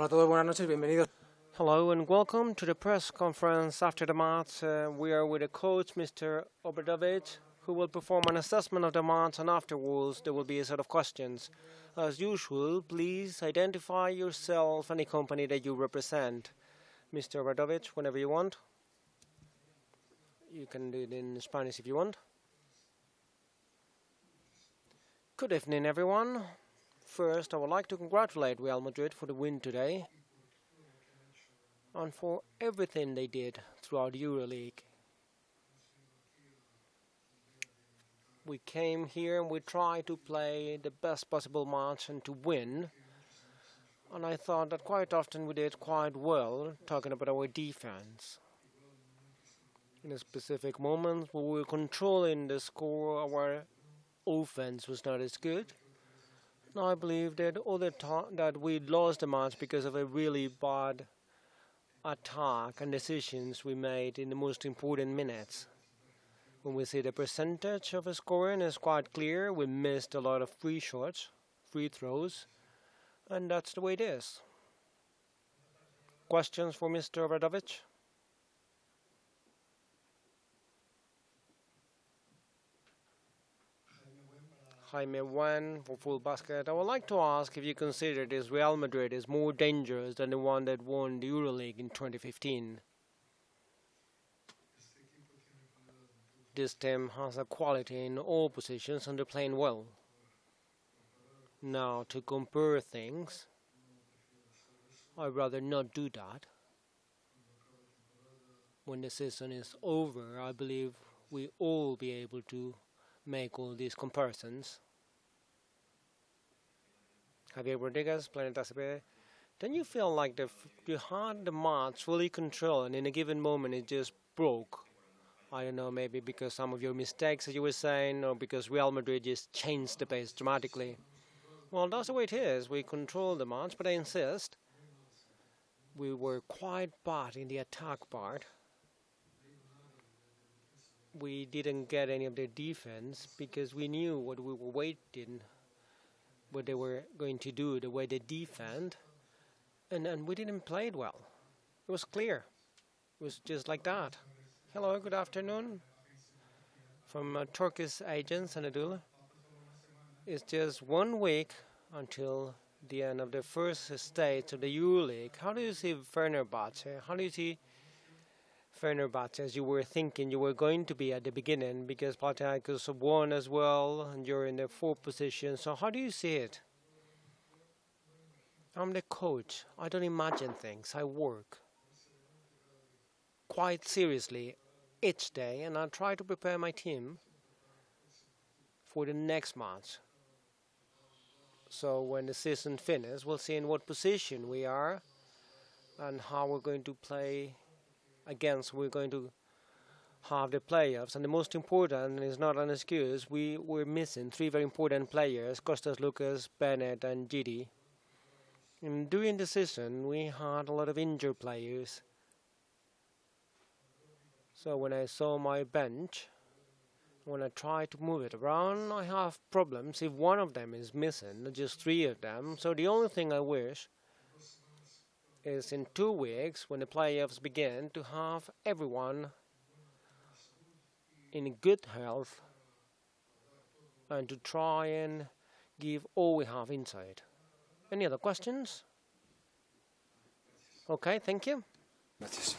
Hola a todos, buenas noches, bienvenidos. Hello and welcome to the press conference after the match. We are with a coach, Mr. Obradovic, who will perform an assessment of the match, and afterwards there will be a set of questions. As usual, please identify yourself and the company that you represent. Mr. Obradovic, whenever you want. You can do it in Spanish if you want. Good evening, everyone. First, I would like to congratulate Real Madrid for the win today and for everything they did throughout the EuroLeague. We came here and we tried to play the best possible match and to win. And I thought that quite often we did quite well, talking about our defense. In a specific moment where we were controlling the score, our offense was not as good. Now I believe that that we lost the match because of a really bad attack and decisions we made in the most important minutes. When we see the percentage of scoring is quite clear, we missed a lot of free shots, free throws, and that's the way it is. Questions for Mr. Obradovic? Jaime Wen for Full Basket. I would like to ask if you consider this Real Madrid is more dangerous than the one that won the EuroLeague in 2015. This team has a quality in all positions and they're playing well. Now, to compare things, I'd rather not do that. When the season is over, I believe we all be able to make all these comparisons. Javier Rodriguez, Planet ACB. Don't you feel like you had the match fully controlled and in a given moment it just broke? I don't know, maybe because some of your mistakes, as you were saying, or because Real Madrid just changed the pace dramatically. Well, that's the way it is. We control the match, but I insist, we were quite bad in the attack part. We didn't get any of their defense because we knew what we were waiting, what they were going to do, the way they defend, and we didn't play it well. It was clear. It was just like that. Hello, good afternoon. From Turkish agents, Anadolu. It's just 1 week until the end of the first stage of the EuroLeague. How do you see Fenerbahçe? How do you see Fenerbahçe as you were thinking you were going to be at the beginning, because Panathinaikos won as well and you're in the 4th position, so how do you see it? I'm the coach. I don't imagine things. I work quite seriously each day and I try to prepare my team for the next match. So when the season finishes, we'll see in what position we are and how we're going to play against. We're going to have the playoffs, and the most important, and it's not an excuse, we were missing 3 very important players, Costas Lucas, Bennett and Gidi. And during the season we had a lot of injured players. So when I saw my bench, when I try to move it around, I have problems if one of them is missing, not just 3 of them. So the only thing I wish is in 2 weeks, when the playoffs begin, to have everyone in good health and to try and give all we have inside. Any other questions? Okay, thank you. Gracias.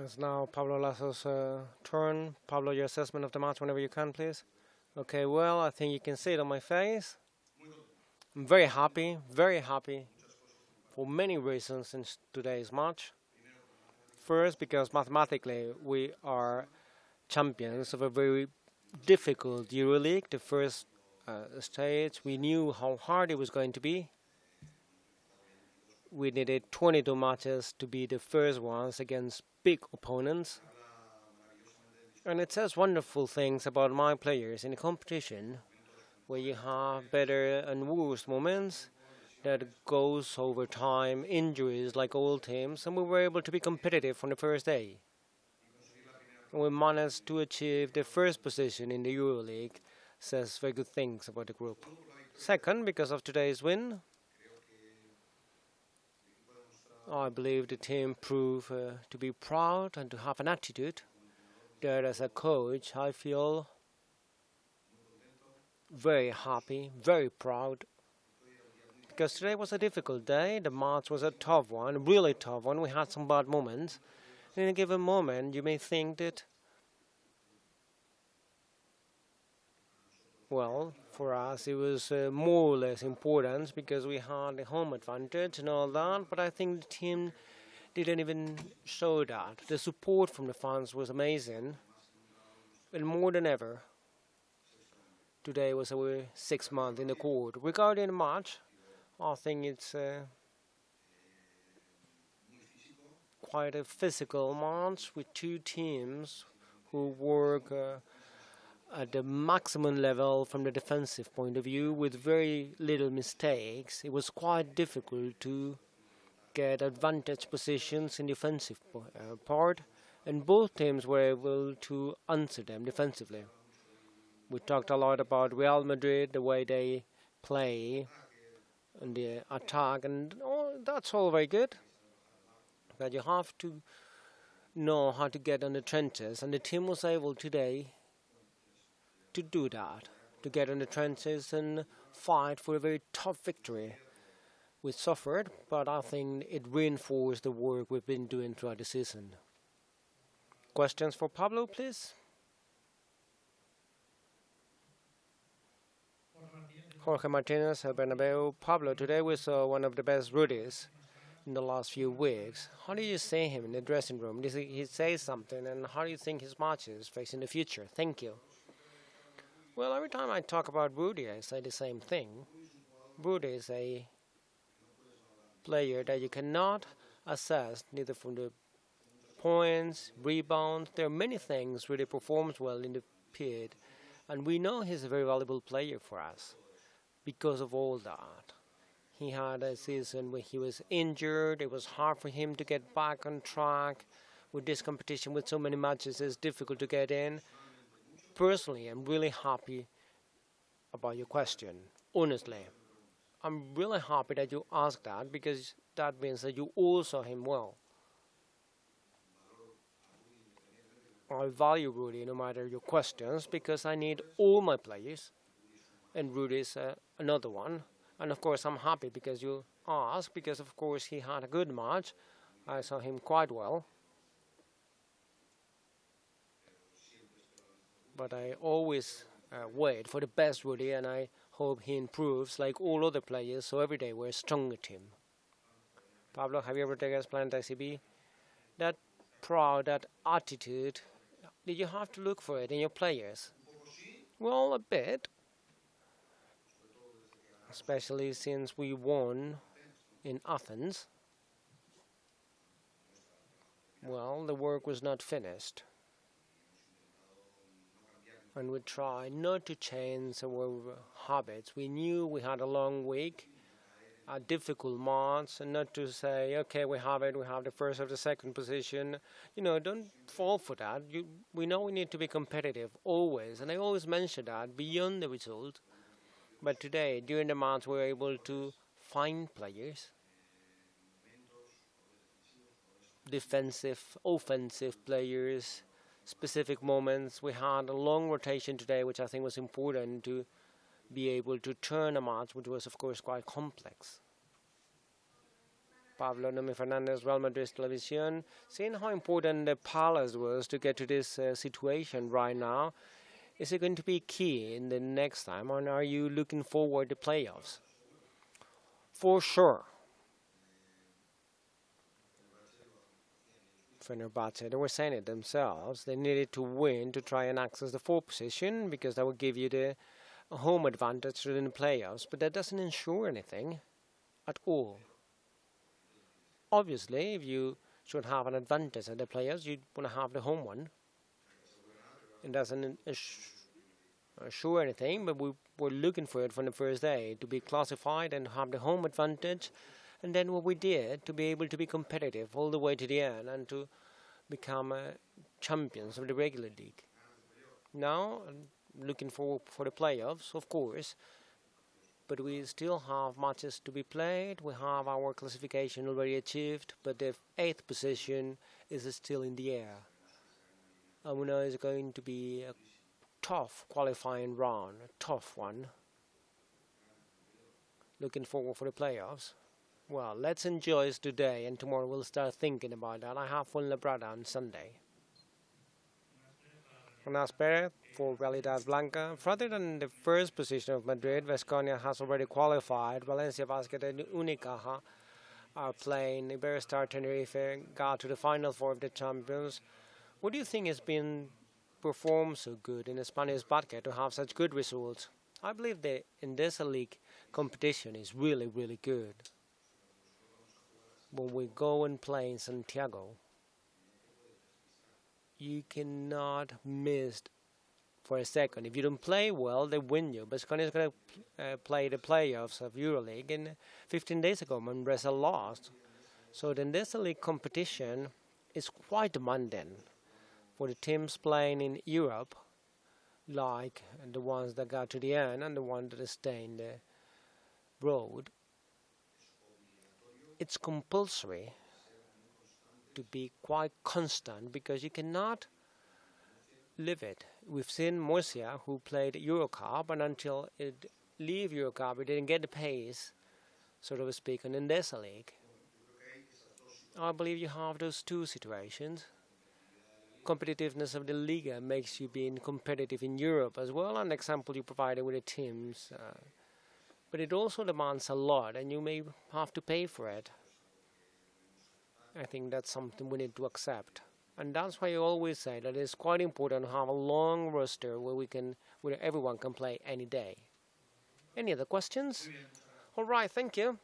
It's now Pablo Lasso's turn. Pablo, your assessment of the match whenever you can, please. Okay, well, I think you can see it on my face. I'm very happy for many reasons in today's match. First, because mathematically we are champions of a very difficult EuroLeague, the first stage. We knew how hard it was going to be. We needed 22 matches to be the first ones against big opponents. And it says wonderful things about my players in a competition where you have better and worse moments that goes over time, injuries like all teams, and we were able to be competitive from the first day. And we managed to achieve the first position in the EuroLeague, says very good things about the group. Second, because of today's win, I believe the team proved to be proud and to have an attitude that as a coach I feel very happy, very proud. Because today was a difficult day, the match was a tough one, really tough one. We had some bad moments. In a given moment you may think that, well, for us it was more or less important because we had the home advantage and all that, but I think the team didn't even show that. The support from the fans was amazing, and more than ever, today was our 6th month in the court. Regarding the match, I think it's quite a physical match with two teams who work at the maximum level from the defensive point of view with very little mistakes. It was quite difficult to get advantage positions in the offensive part, and both teams were able to answer them defensively. We talked a lot about Real Madrid, the way they play and the attack, and that's all very good. But you have to know how to get on the trenches, and the team was able today to do that, to get in the trenches and fight for a very tough victory. We suffered, but I think it reinforced the work we've been doing throughout the season. Questions for Pablo, please? Jorge Martinez, Bernabeu. Pablo, today we saw one of the best Rudis in the last few weeks. How do you see him in the dressing room? Did he say something, and how do you think his matches face in the future? Thank you. Well, every time I talk about Rudy, I say the same thing. Rudy is a player that you cannot assess neither from the points, rebounds. There are many things Rudy performs well in the pit, and we know he's a very valuable player for us because of all that. He had a season where he was injured. It was hard for him to get back on track. With this competition, with so many matches, it's difficult to get in. Personally, I'm really happy about your question. Honestly, I'm really happy that you asked that, because that means that you all saw him well. I value Rudy no matter your questions, because I need all my players, and Rudy is another one. And of course I'm happy because you asked, because of course he had a good match. I saw him quite well. But I always wait for the best Rudy, and I hope he improves like all other players, so every day we're a stronger team. Pablo, Javier Ortega's Planet ICB, that proud, that attitude, did you have to look for it in your players? Well, a bit. Especially since we won in Athens. Well, the work was not finished. And we tried not to change our habits. We knew we had a long week, a difficult month, and not to say, okay, we have the first or the second position. You know, don't fall for that. We know we need to be competitive always, and I always mention that beyond the result. But today, during the month, we were able to find players, defensive, offensive players, specific moments. We had a long rotation today, which I think was important to be able to turn a match, which was, of course, quite complex. Pablo Nomi Fernandez, Real Madrid Television, seeing how important the Palace was to get to this situation right now. Is it going to be key in the next time, or are you looking forward to playoffs? For sure. Fenerbahçe, they were saying it themselves. They needed to win to try and access the fourth position because that would give you the home advantage during the playoffs. But that doesn't ensure anything at all. Obviously, if you should have an advantage at the playoffs, you want to have the home one. It doesn't assure anything, but we were looking for it from the first day to be classified and have the home advantage. And then what we did to be able to be competitive all the way to the end and to become champions of the regular league. Now, I'm looking forward for the playoffs, of course, but we still have matches to be played. We have our classification already achieved, but the 8th position is still in the air. And we know it's going to be a tough qualifying round, a tough one. Looking forward for the playoffs. Well, let's enjoy it today, and tomorrow we'll start thinking about that. I have Fuenlabrada on Sunday. Jonas Perez for Realidad Blanca. Further than the first position of Madrid, Vasconia has already qualified. Valencia Basket and Unicaja are playing. Iberostar Tenerife got to the final four of the Champions. What do you think has been performed so good in the Spanish basket to have such good results? I believe the Endesa League competition is really, really good. When we go and play in Santiago, you cannot miss for a second. If you don't play well, they win you. Baskonia is going to play the playoffs of EuroLeague, and 15 days ago, Manresa lost. So the Endesa League competition is quite demanding for the teams playing in Europe, like the ones that got to the end and the ones that stay in the road. It's compulsory to be quite constant because you cannot live it. We've seen Murcia, who played Eurocup, and until it leave Eurocup, it didn't get the pace, so to speak, in Endesa League. I believe you have those two situations. Competitiveness of the Liga makes you being competitive in Europe as well, and the example you provided with the teams. But it also demands a lot, and you may have to pay for it. I think that's something we need to accept. And that's why I always say that it's quite important to have a long roster where everyone can play any day. Any other questions? All right, thank you.